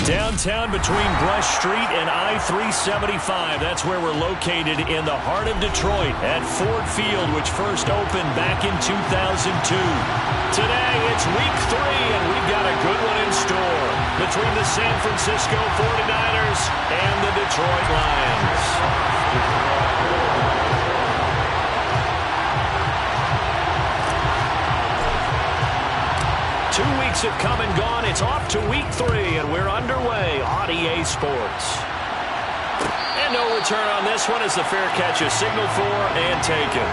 Downtown between Brush Street and I-375. That's where we're located in the heart of Detroit at Ford Field, which first opened back in 2002. Today, it's week 3, and we've got a good one in store between the San Francisco 49ers and the Detroit Lions. 2 weeks have come and gone. It's off to week 3, and we're underway on EA Sports. And no return on this one as the fair catch is signaled for and taken.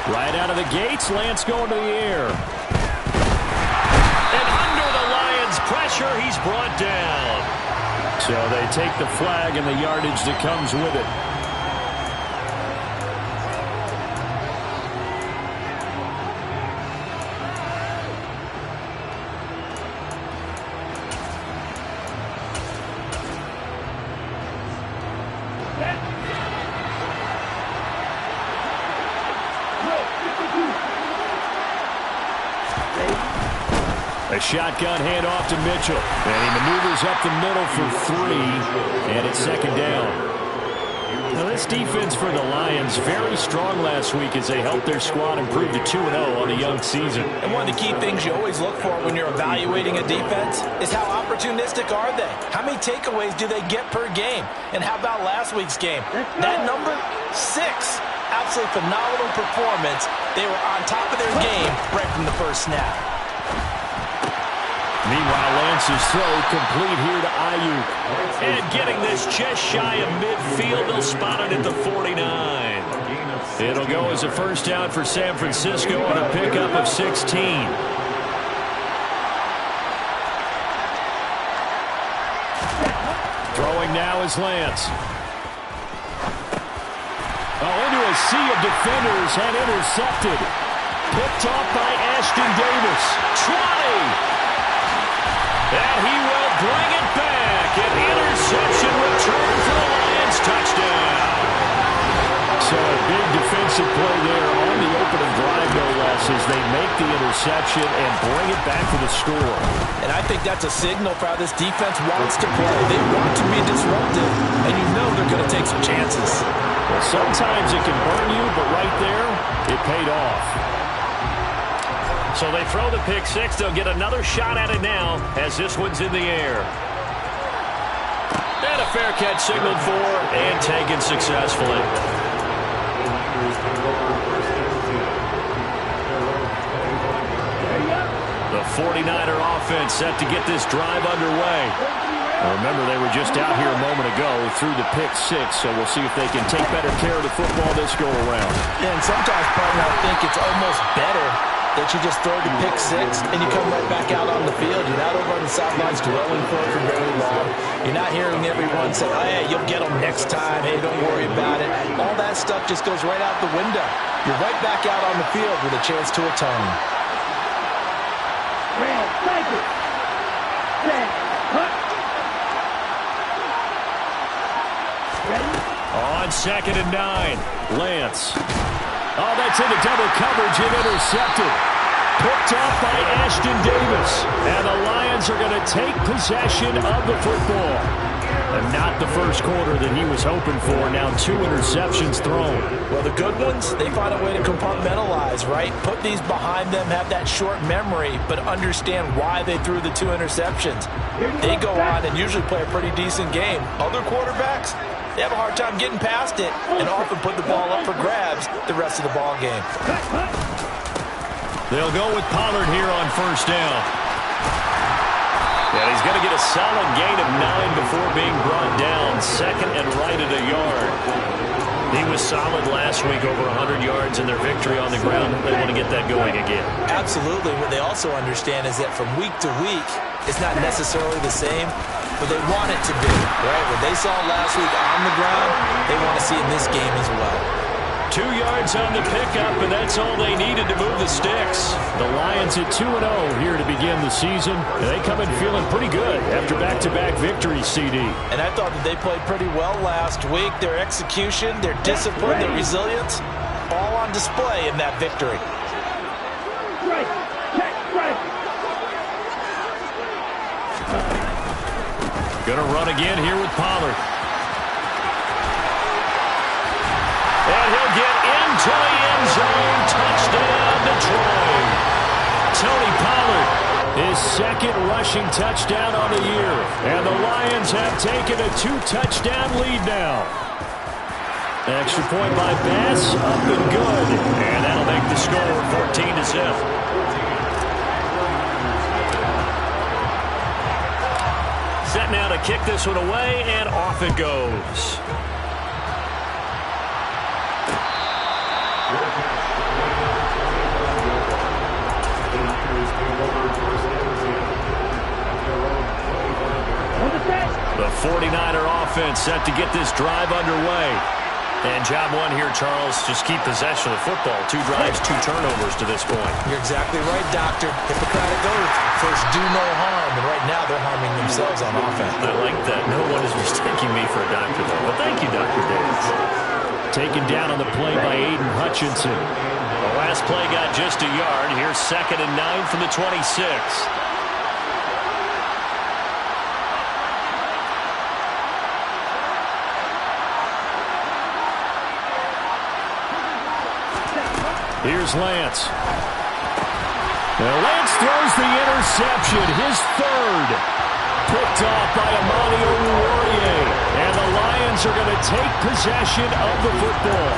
Right out of the gates, Lance going to the air. And under the Lions' pressure, he's brought down. So they take the flag and the yardage that comes with it. A shotgun handoff to Mitchell. And he maneuvers up the middle for 3. And it's second down. Now this defense for the Lions, very strong last week as they helped their squad improve to 2-0 on a young season. And one of the key things you always look for when you're evaluating a defense is how opportunistic are they? How many takeaways do they get per game? And how about last week's game? That number, 6. Absolutely phenomenal performance. They were on top of their game right from the first snap. Meanwhile, Lance's throw complete here to Ayuk. And getting this just shy of midfield, they'll spot it at the 49. It'll go as a first down for San Francisco on a pickup of 16. Throwing now is Lance. Into a sea of defenders and intercepted. Picked off by Ashton Davis. 20. And he will bring it back. An interception return for the Lions. Touchdown. So a big defensive play there on the opening drive, no less, as they make the interception and bring it back for the score. And I think that's a signal for how this defense wants to play. They want to be disruptive, and you know they're going to take some chances. Well, sometimes it can burn you, but right there, it paid off. So they throw the pick 6. They'll get another shot at it now as this one's in the air. And a fair catch signaled for and taken successfully. The 49er offense set to get this drive underway. Remember, they were just out here a moment ago through the pick 6, so we'll see if they can take better care of the football this go-around. Yeah, and sometimes, partner, I think it's almost better that you just throw the pick 6 and you come right back out on the field. You're not over on the sidelines dwelling for it for very long. You're not hearing everyone say, oh, hey, you'll get them next time. Hey, don't worry about it. All that stuff just goes right out the window. You're right back out on the field with a chance to atone. On 2nd and 9, Lance. Oh, that's into double coverage and intercepted. Picked off by Ashton Davis. And the Lions are going to take possession of the football. And not the first quarter that he was hoping for. Now 2 interceptions thrown. Well, the good ones, they find a way to compartmentalize, right? Put these behind them, have that short memory, but understand why they threw the 2 interceptions. They go on and usually play a pretty decent game. Other quarterbacks, they have a hard time getting past it and often put the ball up for grabs the rest of the ball game. They'll go with Pollard here on first down. And he's going to get a solid gain of 9 before being brought down. 2nd and right at a yard. He was solid last week, over 100 yards in their victory on the ground. They want to get that going again. Absolutely. What they also understand is that from week to week, it's not necessarily the same. but they want it to be, right? What they saw last week on the ground, they want to see in this game as well. 2 yards on the pickup, and that's all they needed to move the sticks. The Lions at 2-0 here to begin the season. And they come in feeling pretty good after back-to-back victories, CD. And I thought that they played pretty well last week. Their execution, their discipline, their resilience, all on display in that victory. Gonna run again here with Pollard. And he'll get into the end zone. Touchdown, Detroit. Tony Pollard, his second rushing touchdown on the year. And the Lions have taken a 2-touchdown lead now. Extra point by Bass, up and good. And that'll make the score 14-0. Set now to kick this one away, and off it goes. The 49er offense set to get this drive underway. And job one here, Charles, just keep possession of the football. 2 drives, 2 turnovers to this point. You're exactly right, Doctor. Hippocratic oath. First, do no harm. And right now, they're harming themselves on offense. I like that. No one is mistaking me for a doctor, though. But thank you, Dr. Davis. Taken down on the play by Aiden Hutchinson. The last play got just a yard. Here's 2nd and 9 from the 26. Here's Lance. Now Lance throws the interception, his 3rd. Picked off by Amani Oruwariye. And the Lions are going to take possession of the football.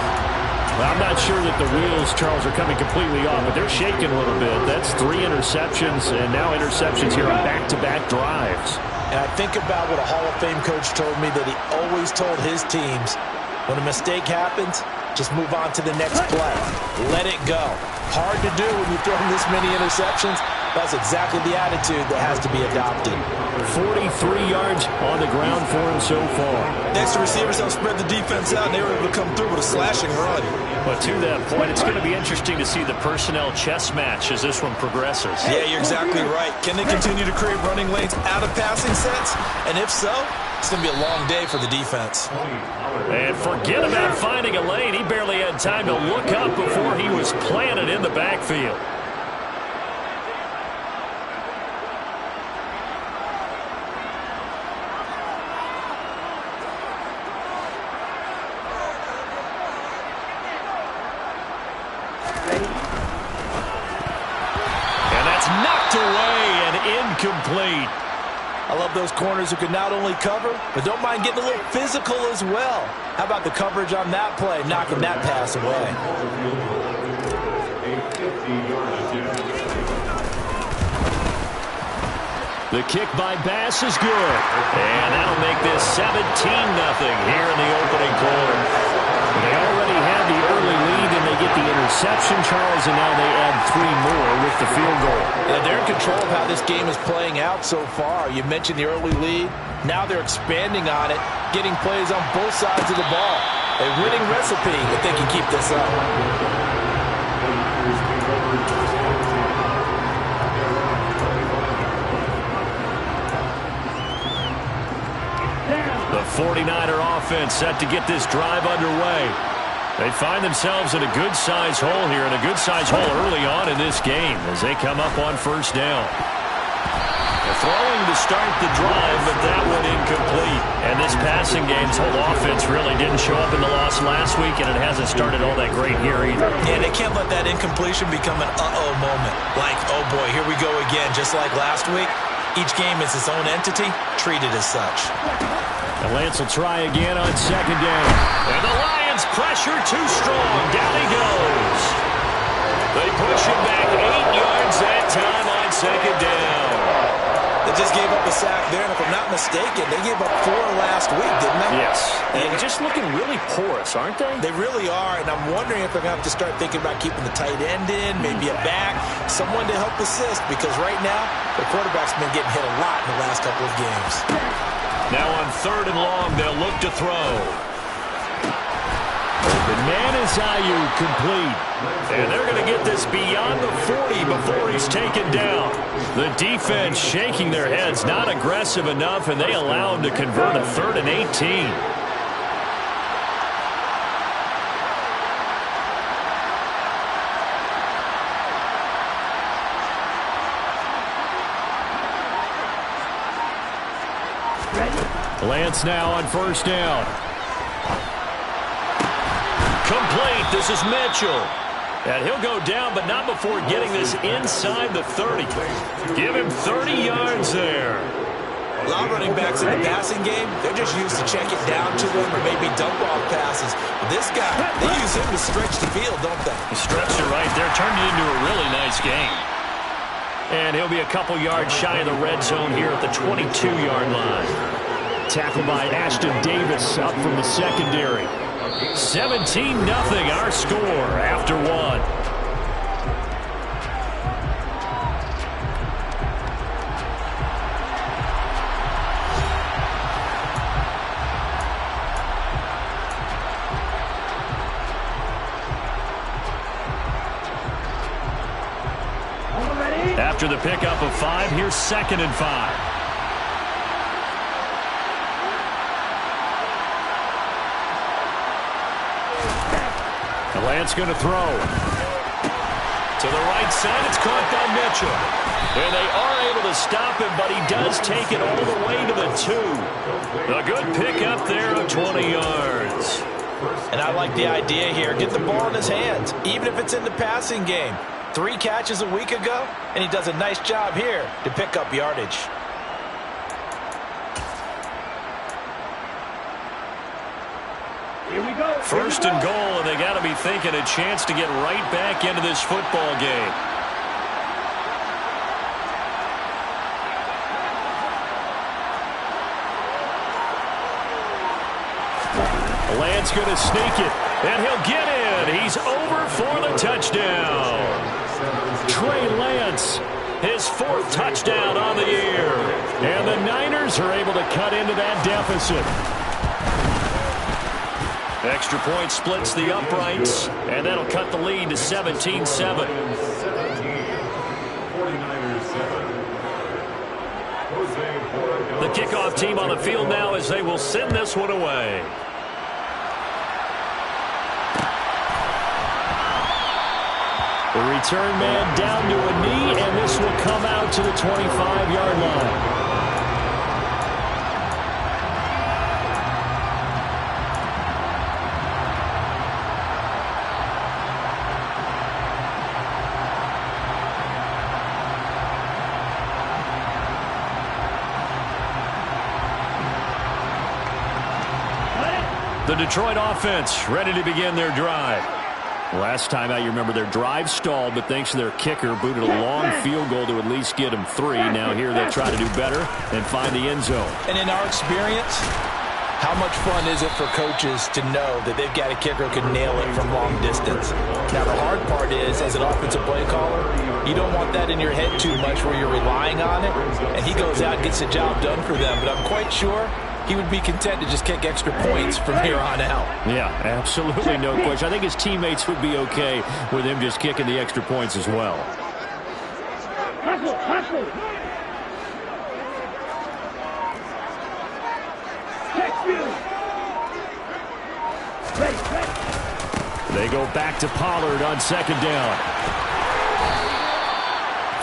Well, I'm not sure that the wheels, Charles, are coming completely off, but they're shaking a little bit. That's 3 interceptions, and now interceptions here on back-to-back drives. And I think about what a Hall of Fame coach told me, that he always told his teams, when a mistake happens, just move on to the next play. Let it go. Hard to do when you throw this many interceptions. That's exactly the attitude that has to be adopted. 43 yards on the ground for him so far. Next, the receivers help spread the defense out, and they were able to come through with a slashing run. But to that point, it's going to be interesting to see the personnel chess match as this one progresses. Yeah, you're exactly right. Can they continue to create running lanes out of passing sets? And if so, it's going to be a long day for the defense. And forget about finding a lane. He barely had time to look up before he was planted in the backfield. And that's knocked away and incomplete. I love those corners who can not only cover, but don't mind getting a little physical as well. How about the coverage on that play, knocking that pass away? The kick by Bass is good. And that'll make this 17-0 here in the opening quarter. They already had the early lead, and they get the interception, Charles, and now they add 3 more with the field goal. Yeah, they're in control of how this game is playing out so far. You mentioned the early lead. Now they're expanding on it, getting plays on both sides of the ball. A winning recipe if they can keep this up. The 49er offense set to get this drive underway. They find themselves in a good-sized hole here, and a good-sized hole early on in this game as they come up on 1st down. They're throwing to start the drive, but that one incomplete. And this passing game's whole offense really didn't show up in the loss last week, and it hasn't started all that great here either. Yeah, they can't let that incompletion become an uh-oh moment. Like, oh boy, here we go again, just like last week. Each game is its own entity, treated as such. And Lance will try again on 2nd down. And the Lions pressure too strong. Down he goes. They push him back 8 yards that time on 2nd down. They just gave up a sack there, and if I'm not mistaken, they gave up 4 last week, didn't they? Yes, and just looking really porous, aren't they? They really are, and I'm wondering if they're going to have to start thinking about keeping the tight end in, maybe a back, someone to help assist, because right now, the quarterback's been getting hit a lot in the last couple of games. Now on 3rd and long, they'll look to throw. Open man is Ayuk, complete. And they're going to get this beyond the 40 before he's taken down. The defense shaking their heads, not aggressive enough, and they allow him to convert a 3rd and 18. Lance now on 1st down. Complete. This is Mitchell. And he'll go down, but not before getting this inside the 30. Give him 30 yards there. A lot of running backs in the passing game, they're just used to check it down to them or maybe dump off passes. But this guy, they use him to stretch the field, don't they? He stretched it right there, turned it into a really nice game. And he'll be a couple yards shy of the red zone here at the 22-yard line. Tackled by Ashton Davis up from the secondary. 17-0 our score after 1. After the pickup of 5, here's 2nd and 5. Lance going to throw. To the right side, it's caught by Mitchell. And they are able to stop him, but he does take it all the way to the 2. A good pickup there of 20 yards. And I like the idea here. Get the ball in his hands, even if it's in the passing game. 3 catches a week ago, and he does a nice job here to pick up yardage. Here we go. 1st and goal, and they got to be thinking a chance to get right back into this football game. Lance going to sneak it, and he'll get in. He's over for the touchdown. Trey Lance, his 4th touchdown on the year. And the Niners are able to cut into that deficit. Extra point splits the uprights, and that'll cut the lead to 17-7. The kickoff team on the field now as they will send this one away. The return man down to a knee, and this will come out to the 25-yard line. The Detroit offense ready to begin their drive. Last time out, you remember their drive stalled, but thanks to their kicker, booted a long field goal to at least get them 3. Now here they'll try to do better and find the end zone. And in our experience, how much fun is it for coaches to know that they've got a kicker who can nail it from long distance? Now, the hard part is, as an offensive play caller, you don't want that in your head too much where you're relying on it, and he goes out and gets the job done for them. But I'm quite sure he would be content to just kick extra points from here on out. Yeah, absolutely no question. I think his teammates would be okay with him just kicking the extra points as well. They go back to Pollard on 2nd down.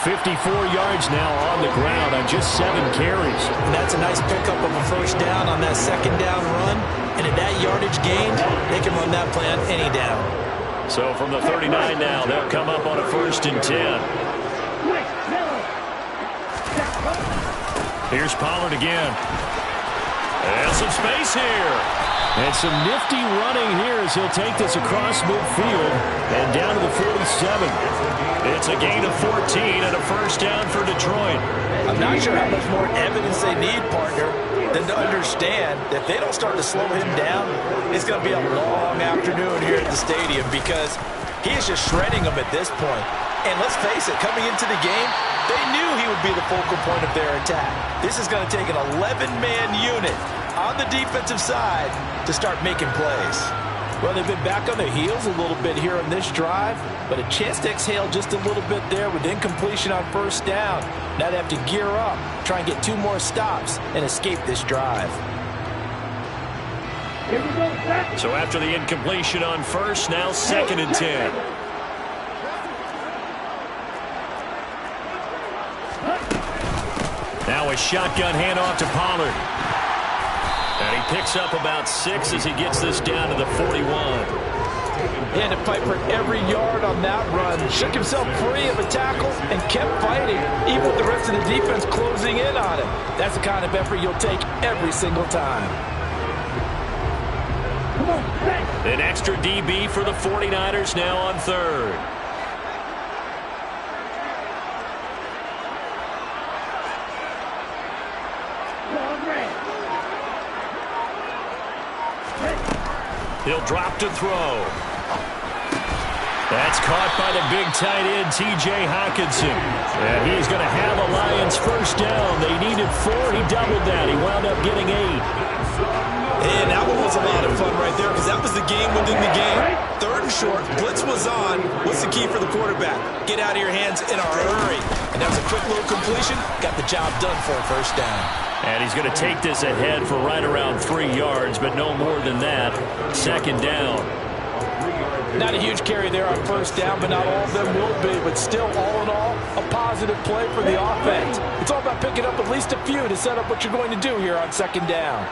54 yards now on the ground on just 7 carries. And that's a nice pickup of a 1st down on that 2nd down run. And at that yardage gained, they can run that play on any down. So from the 39 now, they'll come up on a 1st and 10. Here's Pollard again. And some space here. And some nifty running here as he'll take this across midfield and down to the 47. It's a gain of 14 and a first down for Detroit. I'm not sure how much more evidence they need, partner, than to understand that if they don't start to slow him down, it's going to be a long afternoon here at the stadium because he is just shredding them at this point. And let's face it, coming into the game, they knew he would be the focal point of their attack. This is going to take an 11-man unit on the defensive side to start making plays. Well, they've been back on their heels a little bit here on this drive, but a chance to exhale just a little bit there with incompletion on first down. Now they have to gear up, try and get 2 more stops, and escape this drive. So after the incompletion on first, now 2nd and 10. Now a shotgun handoff to Pollard. And he picks up about 6 as he gets this down to the 41. He had to fight for every yard on that run. Shook himself free of a tackle and kept fighting, even with the rest of the defense closing in on him. That's the kind of effort you'll take every single time. An extra DB for the 49ers now on 3rd. He'll drop to throw. That's caught by the big tight end, T.J. Hockenson. And he's going to have a Lions first down. They needed 4. He doubled that. He wound up getting 8. And that one was a lot of fun right there because that was the game within the game. 3rd and short. Blitz was on. What's the key for the quarterback? Get out of your hands in a hurry. And that's a quick little completion. Got the job done for a first down. And he's going to take this ahead for right around 3 yards, but no more than that. 2nd down. Not a huge carry there on first down, but not all of them will be. But still, all in all, a positive play for the offense. It's all about picking up at least a few to set up what you're going to do here on 2nd down.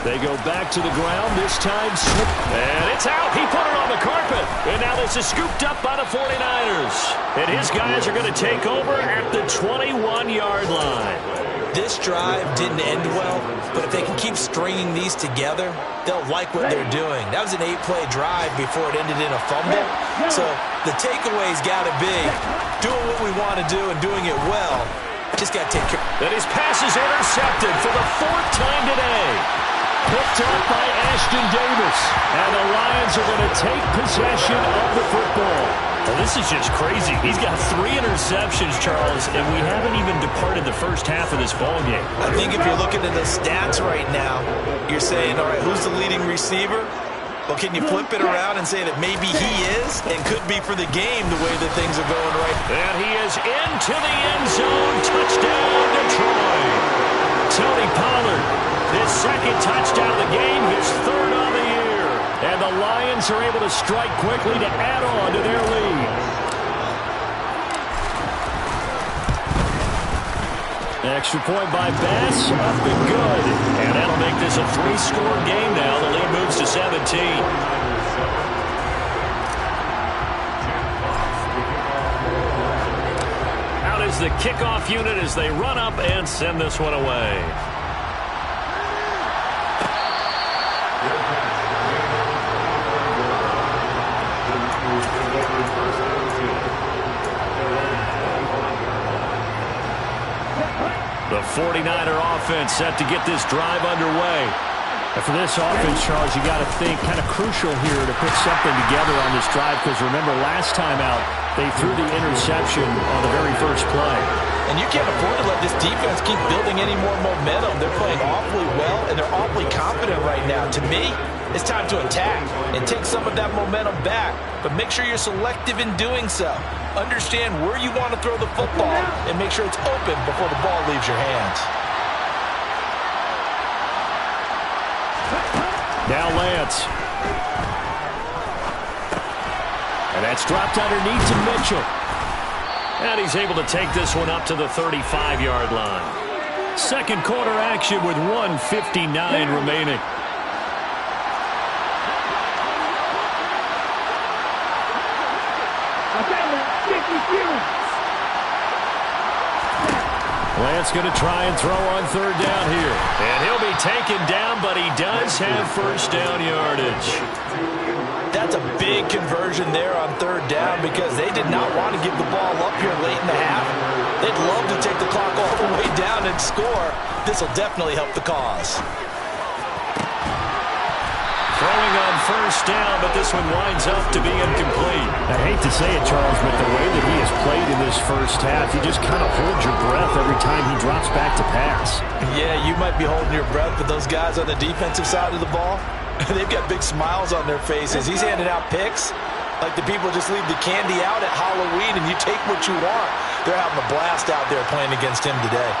They go back to the ground, this time, and it's out. He put it on the carpet, and now this is scooped up by the 49ers. And his guys are going to take over at the 21-yard line. This drive didn't end well, but if they can keep stringing these together, they'll like what they're doing. That was an 8-play drive before it ended in a fumble. So the takeaway's got to be doing what we want to do and doing it well. Just got to take care. And his pass is intercepted for the 4th time today. Picked up by Ashton Davis. And the Lions are going to take possession of the football. Well, this is just crazy. He's got 3 interceptions, Charles, and we haven't even departed the first half of this ballgame. I think if you're looking at the stats right now, you're saying, all right, who's the leading receiver? Well, can you flip it around and say that maybe he is and could be for the game the way that things are going right? And he is into the end zone. Touchdown, Detroit. Tony Pollard, his 2nd touchdown of the game, his 3rd on the year. And the Lions are able to strike quickly to add on to their lead. Extra point by Bass, up and good. And that'll make this a 3-score game now. The lead moves to 17. Out is the kickoff unit as they run up and send this one away. The 49er offense set to get this drive underway. And for this offense, Charles, you got to think kind of crucial here to put something together on this drive because remember last time out they threw the interception on the very first play. And you can't afford to let this defense keep building any more momentum. They're playing awfully well and they're awfully confident right now. To me, it's time to attack and take some of that momentum back. But make sure you're selective in doing so. Understand where you want to throw the football and make sure it's open before the ball leaves your hands. Now Lance. And that's dropped underneath to Mitchell. And he's able to take this one up to the 35-yard line. 2nd quarter action with 1:59 remaining. Lance going to try and throw on 3rd down here. And he'll be taken down, but he does have first down yardage. That's a big conversion there on third down because they did not want to give the ball up here late in the half. They'd love to take the clock all the way down and score. This will definitely help the cause. Throwing on first down, but this one winds up to be incomplete. I hate to say it, Charles, but the way that he has played in this first half, you just kind of hold your breath every time he drops back to pass. Yeah, you might be holding your breath, but those guys on the defensive side of the ball, they've got big smiles on their faces. He's handing out picks like the people just leave the candy out at Halloween and you take what you want. They're having a blast out there playing against him today.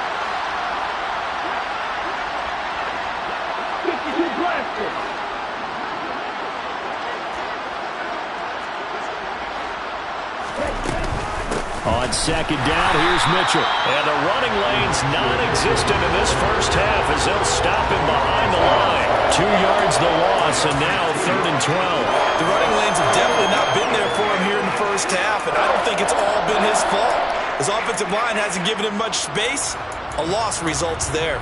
On second down, here's Mitchell. And the running lane's non-existent in this first half as they'll stop him behind the line. 2 yards the loss, and now 3rd and 12. The running lanes have definitely not been there for him here in the first half, and I don't think it's all been his fault. His offensive line hasn't given him much space. A loss results there.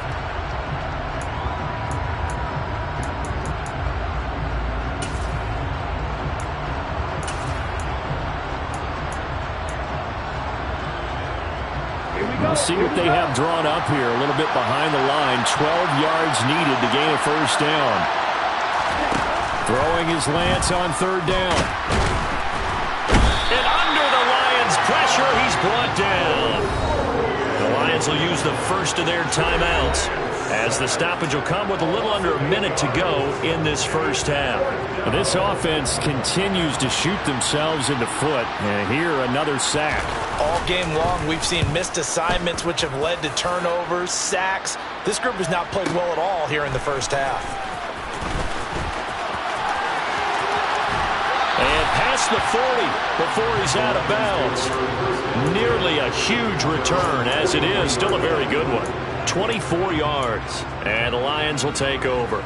We'll see what they have drawn up here. A little bit behind the line. 12 yards needed to gain a first down. Throwing his Lance on 3rd down. And under the Lions' pressure, he's brought down. The Lions will use the first of their timeouts as the stoppage will come with a little under a minute to go in this first half. This offense continues to shoot themselves in the foot. And here, another sack. All game long, we've seen missed assignments which have led to turnovers, sacks. This group has not played well at all here in the first half. And past the 40 before he's out of bounds. Nearly a huge return as it is. Still a very good one. 24 yards. And the Lions will take over.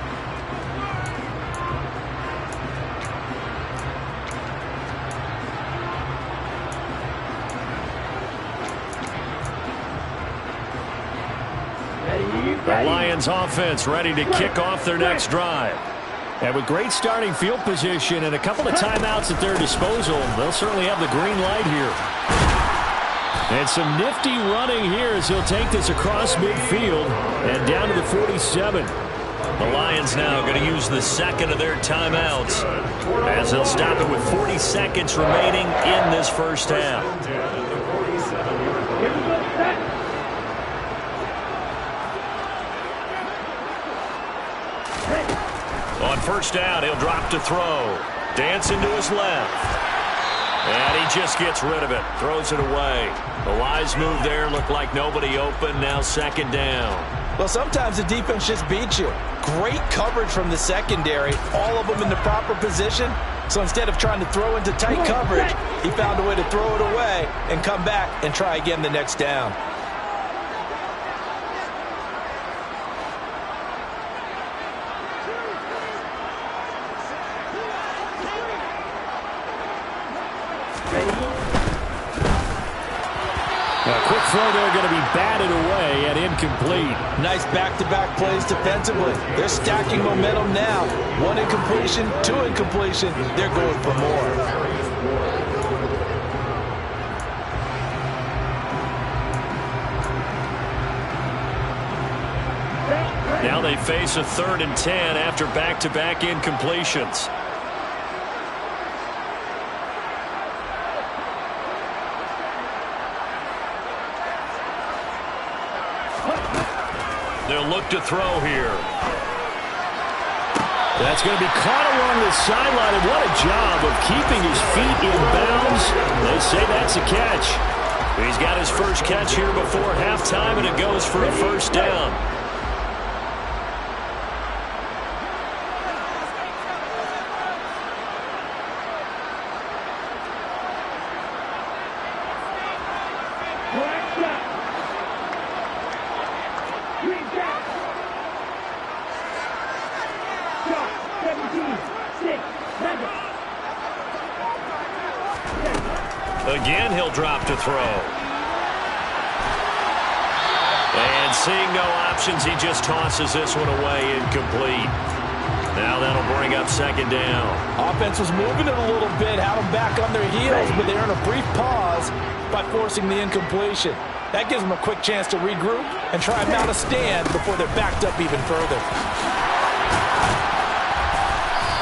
The Lions offense ready to kick off their next drive. And with great starting field position and a couple of timeouts at their disposal, they'll certainly have the green light here. And some nifty running here as he'll take this across midfield and down to the 47. The Lions now going to use the second of their timeouts as they'll stop it with 40 seconds remaining in this first half. On first down, he'll drop to throw. Dancing to his left. And he just gets rid of it. Throws it away. The wise move there. Looked like nobody open. Now 2nd down. Well, sometimes the defense just beats you. Great coverage from the secondary. All of them in the proper position. So instead of trying to throw into tight coverage, he found a way to throw it away and come back and try again the next down. A quick throw there going to be batted away and incomplete. Nice back-to-back plays defensively. They're stacking momentum now. 1 incompletion, 2 incompletion. They're going for more. Now they face a 3rd and 10 after back-to-back incompletions. They'll look to throw here. That's going to be caught along the sideline, and what a job of keeping his feet in bounds. They say that's a catch. He's got his first catch here before halftime, and it goes for a first down. Again, he'll drop to throw. And Seeing no options, he just tosses this one away, incomplete. Now that'll bring up second down. Offense was moving it a little bit, had them back on their heels, but they earned a brief pause by forcing the incompletion. That gives them a quick chance to regroup and try and mount a stand before they're backed up even further.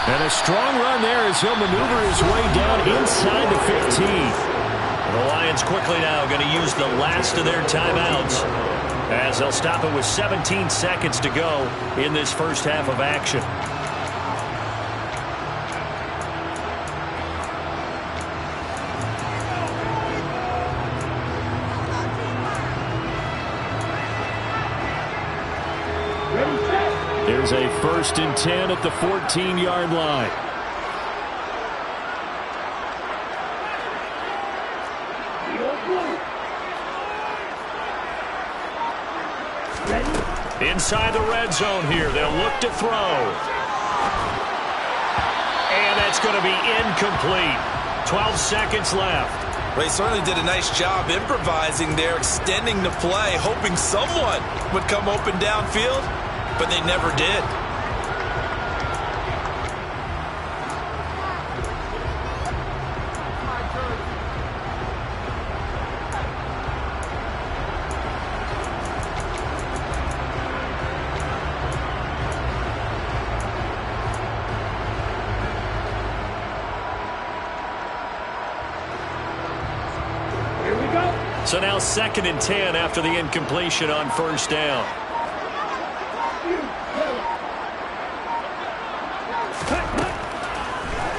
And a strong run there as he'll maneuver his way down inside the 15. And the Lions quickly now going to use the last of their timeouts as they'll stop it with 17 seconds to go in this first half of action. There's a 1st and 10 at the 14-yard line. Inside the red zone here, they'll look to throw. And that's going to be incomplete. 12 seconds left. Well, he certainly did a nice job improvising there, extending the play, hoping someone would come open downfield, but they never did. So now 2nd and 10 after the incompletion on 1st down.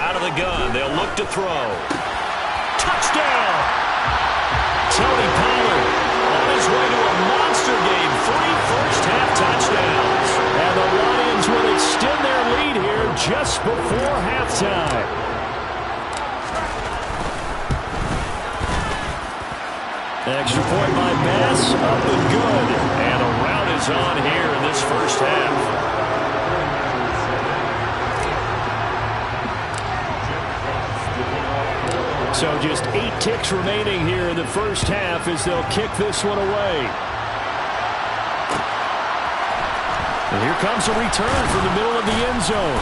Out of the gun, they'll look to throw. Touchdown! Tony Pollard on his way to a monster game. 3 first-half touchdowns. And the Lions will extend their lead here just before halftime. Extra point by Bass, up and good. And a rout is on here in this first half. So just 8 ticks remaining here in the first half as they'll kick this one away. And here comes a return from the middle of the end zone.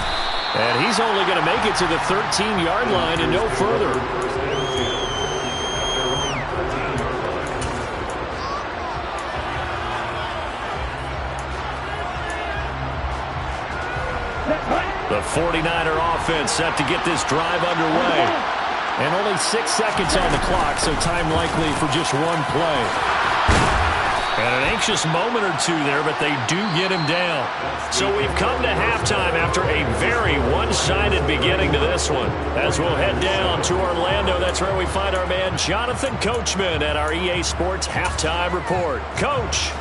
And he's only going to make it to the 13-yard line and no further. The 49er offense set to get this drive underway. And only 6 seconds on the clock, so time likely for just one play. And an anxious moment or two there, but they do get him down. So we've come to halftime after a very one-sided beginning to this one. As we'll head down to Orlando, that's where we find our man Jonathan Coachman at our EA Sports Halftime Report. Coach.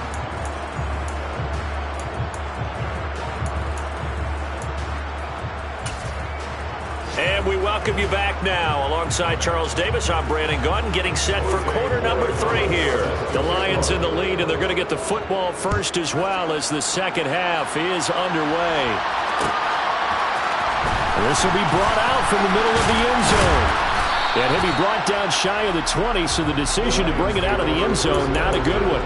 And we welcome you back now. Alongside Charles Davis, I'm Brandon Gaudin, getting set for quarter number 3 here. The Lions in the lead, and they're going to get the football first as well as the second half is underway. This will be brought out from the middle of the end zone. And he'll be brought down shy of the 20, so the decision to bring it out of the end zone, not a good one.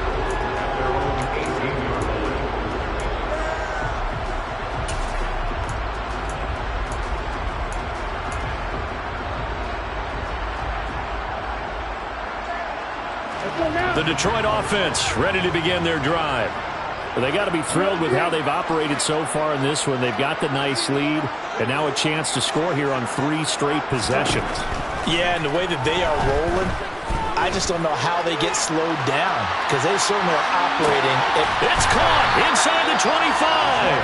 The Detroit offense ready to begin their drive. Well, they got to be thrilled with how they've operated so far in this one. They've got the nice lead, and now a chance to score here on 3 straight possessions. Yeah, and the way that they are rolling, I just don't know how they get slowed down, because they certainly are operating. It's caught inside the 25.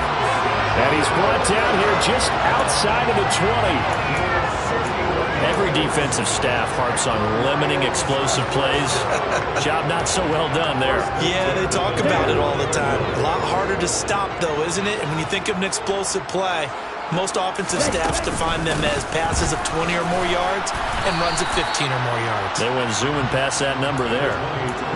And he's brought down here just outside of the 20. Every defensive staff harps on limiting explosive plays. Job not so well done there. Yeah, they talk about it all the time. A lot harder to stop, though, isn't it? And when you think of an explosive play, most offensive staffs define them as passes of 20 or more yards and runs of 15 or more yards. They went zooming past that number there.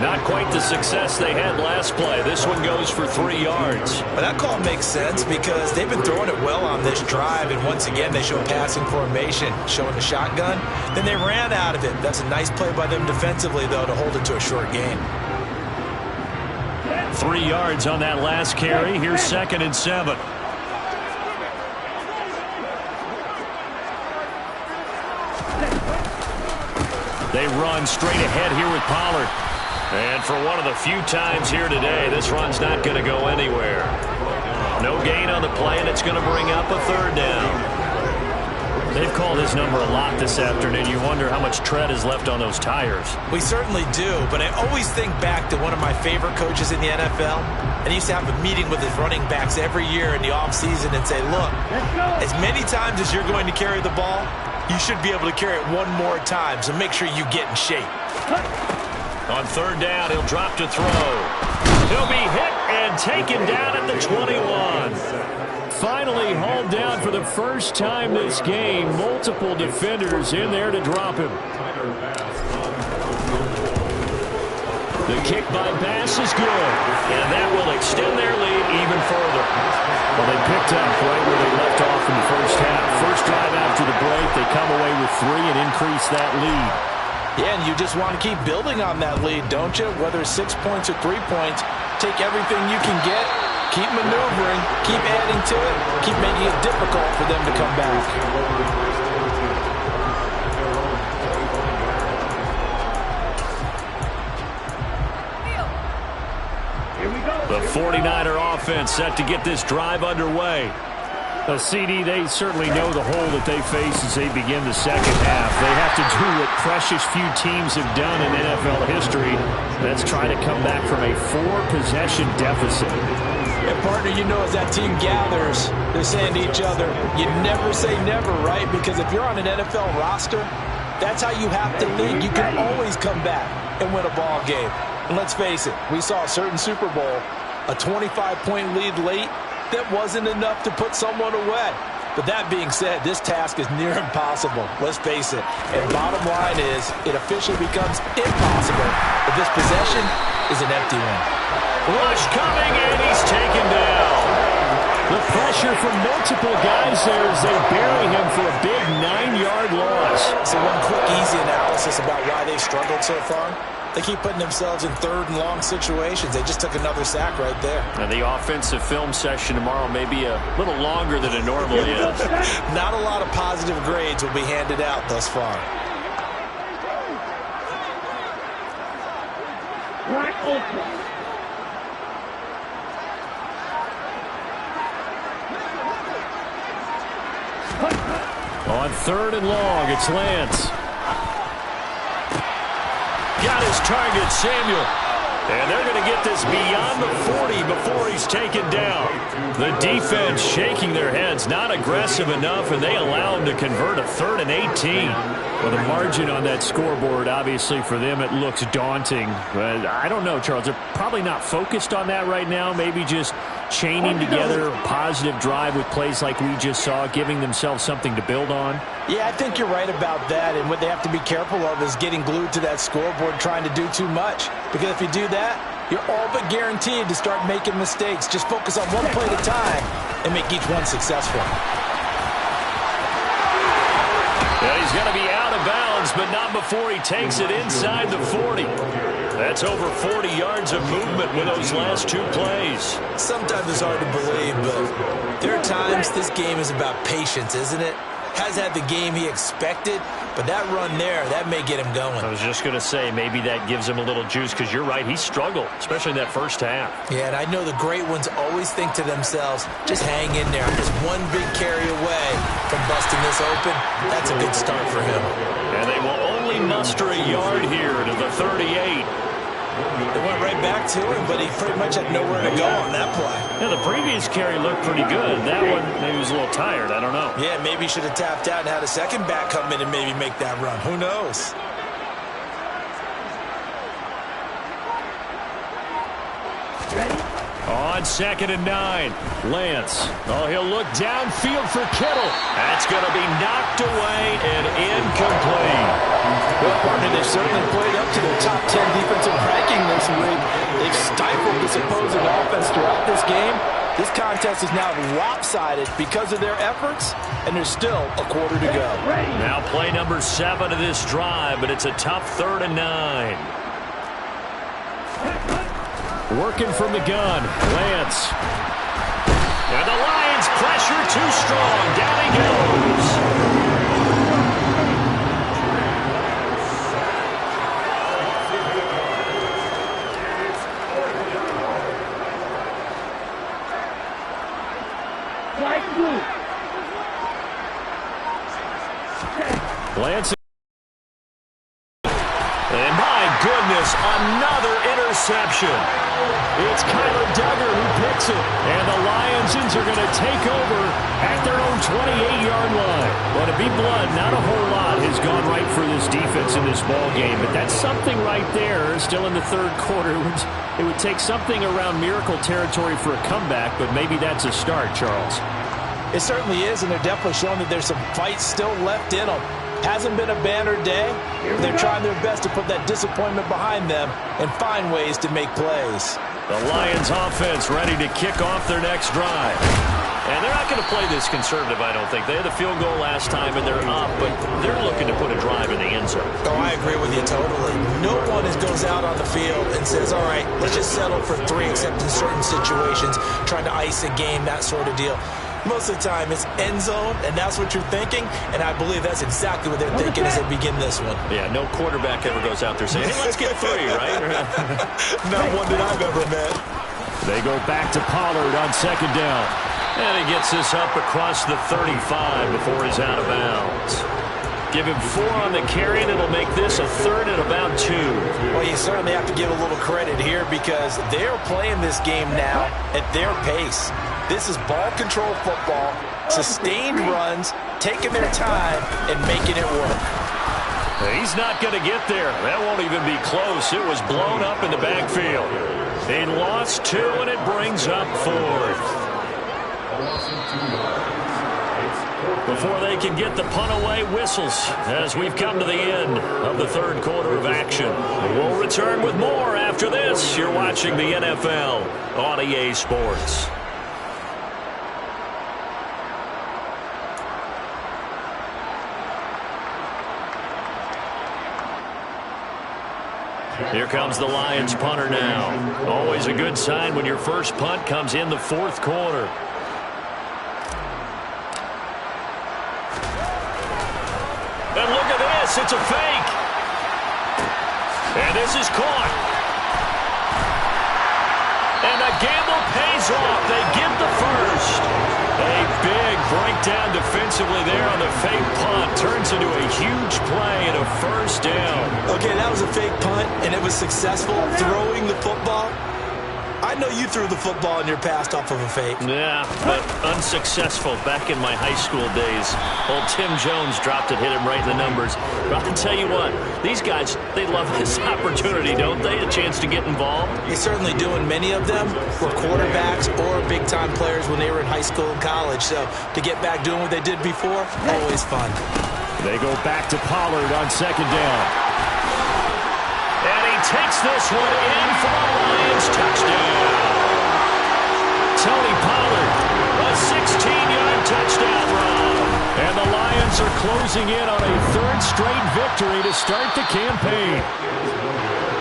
Not quite the success they had last play. This one goes for 3 yards. But that call makes sense because they've been throwing it well on this drive, and once again they show passing formation, showing the shotgun. Then they ran out of it. That's a nice play by them defensively, though, to hold it to a short gain. 3 yards on that last carry. Here's 2nd and 7. They run straight ahead here with Pollard. And for one of the few times here today, this run's not going to go anywhere. No gain on the play, and it's going to bring up a 3rd down. They've called his number a lot this afternoon. You wonder how much tread is left on those tires. We certainly do, but I always think back to one of my favorite coaches in the NFL. And he used to have a meeting with his running backs every year in the offseason and say, look, as many times as you're going to carry the ball, you should be able to carry it one more time, so make sure you get in shape. On 3rd down, he'll drop to throw. He'll be hit and taken down at the 21. Finally hauled down for the first time this game. Multiple defenders in there to drop him. The kick by Bass is good, and that will extend their lead even further. Well, they picked up right where they left off in the first half. First drive after the break, they come away with 3 and increase that lead. Yeah, and you just want to keep building on that lead, don't you? Whether it's 6 points or 3 points, take everything you can get, keep maneuvering, keep adding to it, keep making it difficult for them to come back. The 49er offense set to get this drive underway. CD, they certainly know the hole that they face as they begin the second half. They have to do what precious few teams have done in NFL history. That's try to come back from a 4-possession deficit. And partner, you know, as that team gathers, they're saying to each other, you never say never, right? Because if you're on an NFL roster, that's how you have to think. You can always come back and win a ball game. And let's face it, we saw a certain Super Bowl, a 25-point lead late, that wasn't enough to put someone away. But that being said, this task is near impossible. Let's face it. And bottom line is, it officially becomes impossible if this possession is an empty one. Rush coming, and he's taken down. The pressure from multiple guys there as they bury him for a big 9-yard loss. So one quick, easy analysis about why they've struggled so far. They keep putting themselves in 3rd and long situations. They just took another sack right there. And the offensive film session tomorrow may be a little longer than it normally is. Not a lot of positive grades will be handed out thus far. On 3rd and long, it's Lance. Got his target, Samuel. And they're going to get this beyond the 40 before he's taken down. The defense shaking their heads, not aggressive enough, and they allow him to convert a 3rd and 18. Well, the margin on that scoreboard, obviously, for them, it looks daunting. But I don't know, Charles. They're probably not focused on that right now. Maybe just chaining together a positive drive with plays like we just saw, giving themselves something to build on. Yeah, I think you're right about that. And what they have to be careful of is getting glued to that scoreboard trying to do too much. Because if you do that, you're all but guaranteed to start making mistakes. Just focus on one play at a time and make each one successful. Yeah, he's going to be out of bounds, but not before he takes it inside the 40. That's over 40 yards of movement with those last 2 plays. Sometimes it's hard to believe, but there are times this game is about patience, isn't it? Has had the game he expected, but that run there, that may get him going. I was just going to say, maybe that gives him a little juice, because you're right, he struggled, especially in that first half. Yeah, and I know the great ones always think to themselves, just hang in there. I'm just one big carry away from busting this open. That's a good start for him. And they will only muster a yard here to the 38. They went right back to him, but he pretty much had nowhere to go on that play. Yeah, the previous carry looked pretty good. That one, maybe he was a little tired. I don't know. Yeah, maybe he should have tapped out and had a second back come in and maybe make that run. Who knows? On 2nd and 9, Lance. Oh, he'll look downfield for Kittle. That's going to be knocked away and incomplete. Well, partner, they've certainly played up to their top 10 defensive ranking this week. They've stifled this opposing offense throughout this game. This contest is now lopsided because of their efforts, and there's still a quarter to go. Now play number 7 of this drive, but it's a tough 3rd and 9. Working from the gun. Lance. And the Lions pressure too strong. Down he goes. Lance. And my goodness, another interception. It's Kyler Duggar who picks it. And the Lions are going to take over at their own 28-yard line. Well, to be blunt, not a whole lot has gone right for this defense in this ball game. But that's something right there. Still in the third quarter. It would take something around miracle territory for a comeback, but maybe that's a start, Charles. It certainly is, and they're definitely showing that there's some fight still left in them. Hasn't been a banner day. They're trying their best to put that disappointment behind them and find ways to make plays. The Lions offense ready to kick off their next drive. And they're not going to play this conservative, I don't think. They had the field goal last time, and they're up, but they're looking to put a drive in the end zone. Oh, I agree with you totally. No one goes out on the field and says, all right, let's just settle for 3, except in certain situations, trying to ice a game, that sort of deal. Most of the time, it's end zone, and that's what you're thinking, and I believe that's exactly what they're thinking as they begin this one. Yeah, no quarterback ever goes out there saying, hey, let's get 3, right? Not one that I've ever met. They go back to Pollard on second down. And he gets this up across the 35 before he's out of bounds. Give him 4 on the carry, and it'll make this a 3rd and about 2. Well, you certainly have to give a little credit here because they're playing this game now at their pace. This is ball control football, sustained runs, taking their time, and making it work. He's not going to get there. That won't even be close. It was blown up in the backfield. They lost 2, and it brings up 4th. Before they can get the punt away, whistles as we've come to the end of the third quarter of action. We'll return with more after this. You're watching the NFL on EA Sports. Here comes the Lions punter now. Always a good sign when your first punt comes in the fourth quarter. And look at this, it's a fake. And this is caught. And the gamble pays off. They get the first. A big breakdown defensively there on the fake punt. Turns into a huge play and a first down. Okay, that was a fake punt, and it was successful throwing the football. I know you threw the football in your past off of a fake. Yeah, but unsuccessful back in my high school days. Old Tim Jones dropped it, hit him right in the numbers. But I'll tell you what, these guys, they love this opportunity, don't they? A chance to get involved. They certainly do, and many of them were quarterbacks or big-time players when they were in high school and college. So to get back doing what they did before, always fun. They go back to Pollard on second down. And he takes this one in for the Lions touchdown. Tony Pollard, a 16-yard touchdown run. And the Lions are closing in on a third straight victory to start the campaign.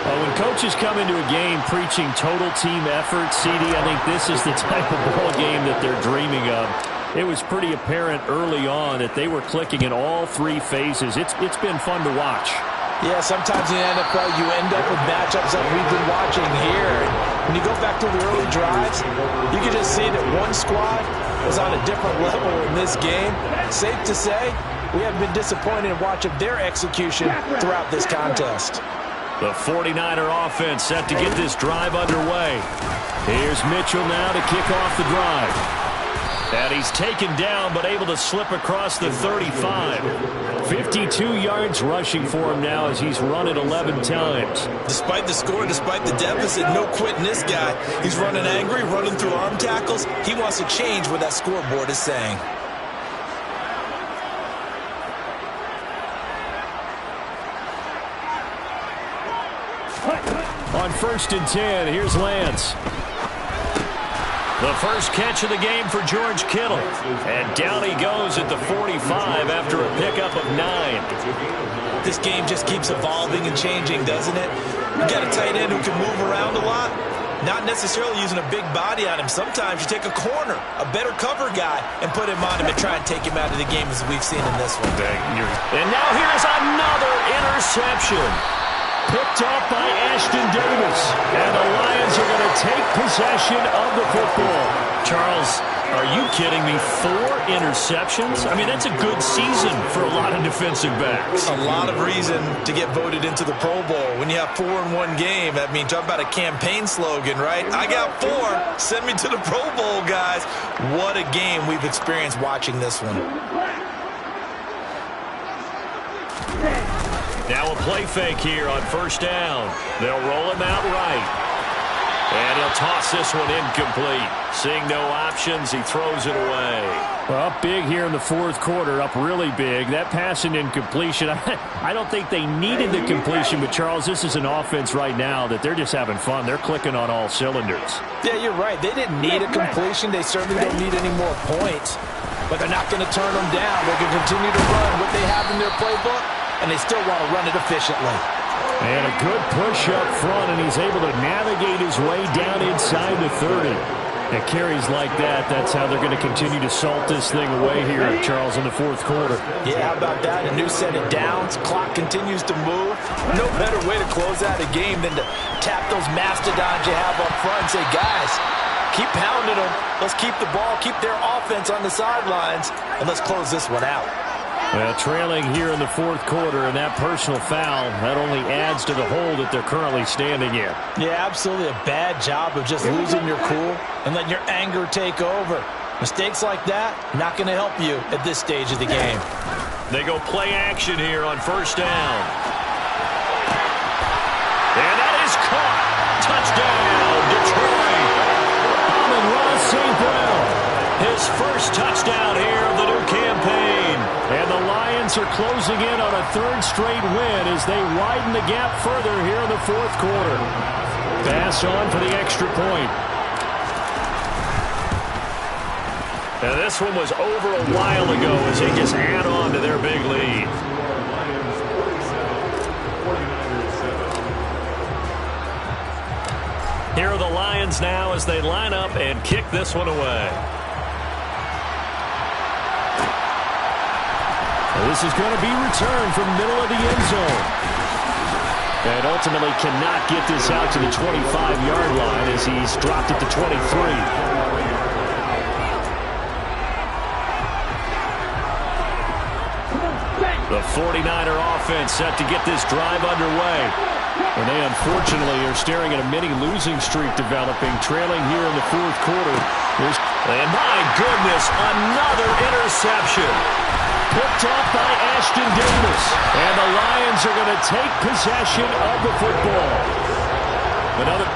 When coaches come into a game preaching total team effort, CD, I think this is the type of ball game that they're dreaming of. It was pretty apparent early on that they were clicking in all 3 phases. It's been fun to watch. Yeah, sometimes in the NFL you end up with matchups like we've been watching here. When you go back to the early drives, you can just see that one squad was on a different level in this game. Safe to say, we have been disappointed in watching their execution throughout this contest. The 49er offense set to get this drive underway. Here's Mitchell now to kick off the drive. And he's taken down, but able to slip across the 35. 52 yards rushing for him now as he's run it 11 times. Despite the score, despite the deficit, no quitting this guy. He's running angry, running through arm tackles. He wants to change what that scoreboard is saying. On 1st and 10, here's Lance. The first catch of the game for George Kittle. And down he goes at the 45 after a pickup of 9. This game just keeps evolving and changing, doesn't it? You got a tight end who can move around a lot. not necessarily using a big body on him. Sometimes you take a corner, a better cover guy, and put him on him and try and take him out of the game as we've seen in this one. And now here's another interception. Picked off by Ashton Davis. And the Lions are going to take possession of the football. Charles, are you kidding me? 4 interceptions? I mean, that's a good season for a lot of defensive backs. A lot of reason to get voted into the Pro Bowl. When you have 4 in one game, I mean, talk about a campaign slogan, right? I got 4. Send me to the Pro Bowl, guys. What a game we've experienced watching this one. Now a play fake here on first down. They'll roll him out right. And he'll toss this one incomplete. Seeing no options, he throws it away. Well, up big here in the fourth quarter, up really big. That pass and incompletion, I don't think they needed the completion, but Charles, this is an offense right now that they're just having fun. They're clicking on all cylinders. Yeah, you're right. They didn't need a completion. They certainly don't need any more points. But they're not going to turn them down. They're going to continue to run what they have in their playbook, and they still want to run it efficiently. And a good push up front, and he's able to navigate his way down inside the 30. And carries like that, that's how they're going to continue to salt this thing away here, Charles, in the fourth quarter. Yeah, how about that? A new set of downs. Clock continues to move. No better way to close out a game than to tap those mastodons you have up front and say, guys, keep pounding them. Let's keep the ball, keep their offense on the sidelines, and let's close this one out. Well, trailing here in the fourth quarter, and that personal foul, that only adds to the hole that they're currently standing in. Yeah, absolutely a bad job of just losing your cool and letting your anger take over. Mistakes like that, not going to help you at this stage of the game. They go play action here on first down. And that is caught. Touchdown, Detroit. And Ross St. Brown, his first touchdown here of the new campaign. And the Lions are closing in on a 3rd straight win as they widen the gap further here in the fourth quarter. Pass on for the extra point. Now this one was over a while ago as they just add on to their big lead. Here are the Lions now as they line up and kick this one away. This is going to be returned from middle of the end zone. And ultimately cannot get this out to the 25-yard line as he's dropped it to 23. The 49er offense set to get this drive underway. And they unfortunately are staring at a mini losing streak developing, trailing here in the fourth quarter. And my goodness, another interception. Picked off by Ashton Davis. And the Lions are going to take possession of the football. Another